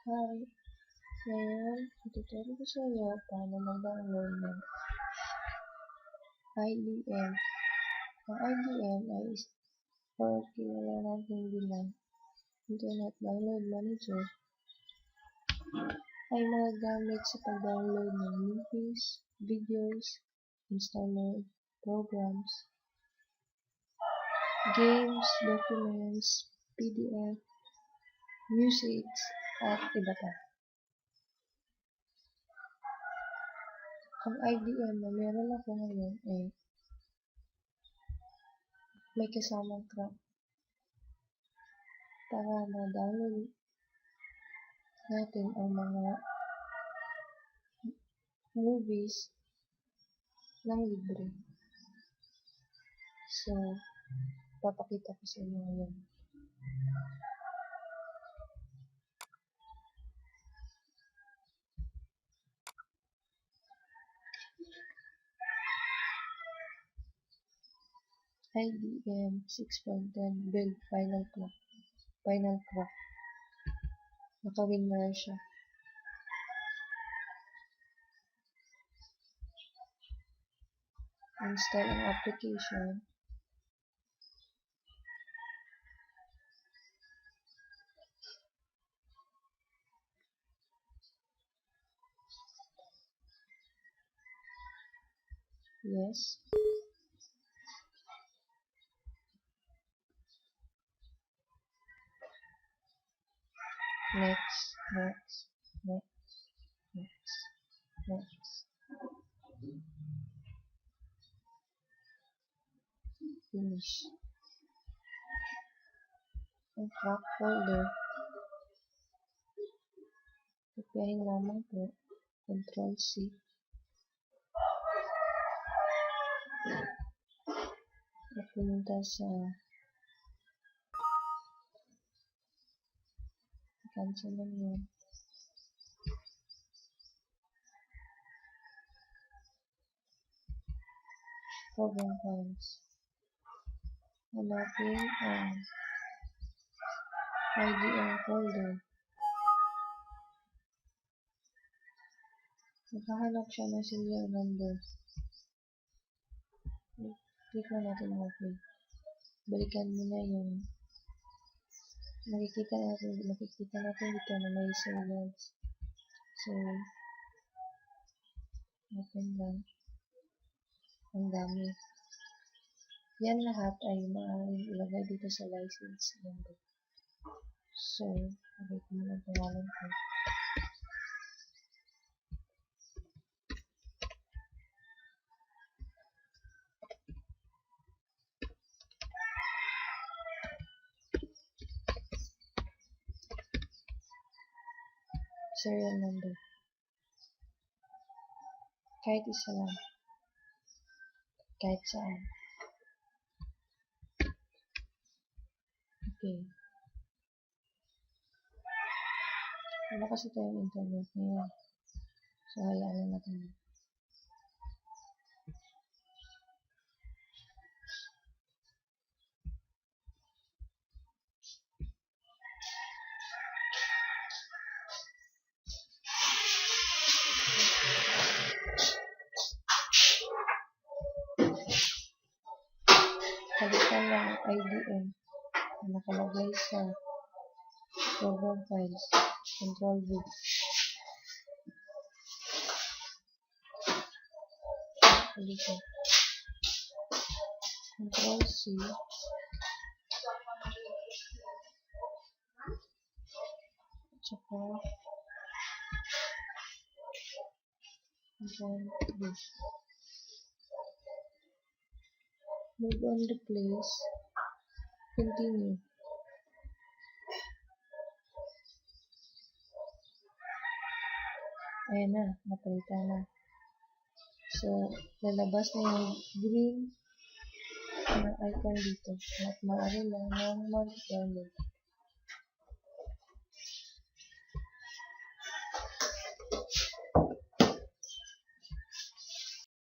Hi! Ngayon, ituturo ko sa iyo paano mag-download ng IDM. Ang IDM ay kilala natin bilang Internet Download Manager ay magagamit sa pag-download ng movies, videos, installer, programs, games, documents, PDF, music, at iba pa. Ang IDM na meron ako ngayon ay may kasamang crack para ma-download natin ang mga movies ng libre. So, papakita ko sa inyo ngayon. IDM 6.10 build Final Crack. Naka-winner siya. Install ang application. Yes. Next. Finish. Ang crack folder. Kopyahin lamang po. Ctrl-C. At pumunta sa cancel lang yun. Program files. Hanapin ang IDM folder. Nakahanap siya ng serial number. Click na natin OK. Balikan mo na yung makikita natin dito na may serials. So, open lang. Ang dami. Yan lahat ay maaaring ilagay dito sa license number. So, okay ko muna pangalan ko. Serial number. Kahit isa lang. Kahit saan. Okay. Wala kasi tayong internet ngayon. So, hayaan na natin. Palitan lang ang IDM na nakalagay sa program files. Ctrl-V. Palitan. Ctrl-C. Tsaka Ctrl-V. Move on the place. Continue. Ayan na, napalitan na. So, lalabas na yung green na icon dito. At maaari lang na mag-download.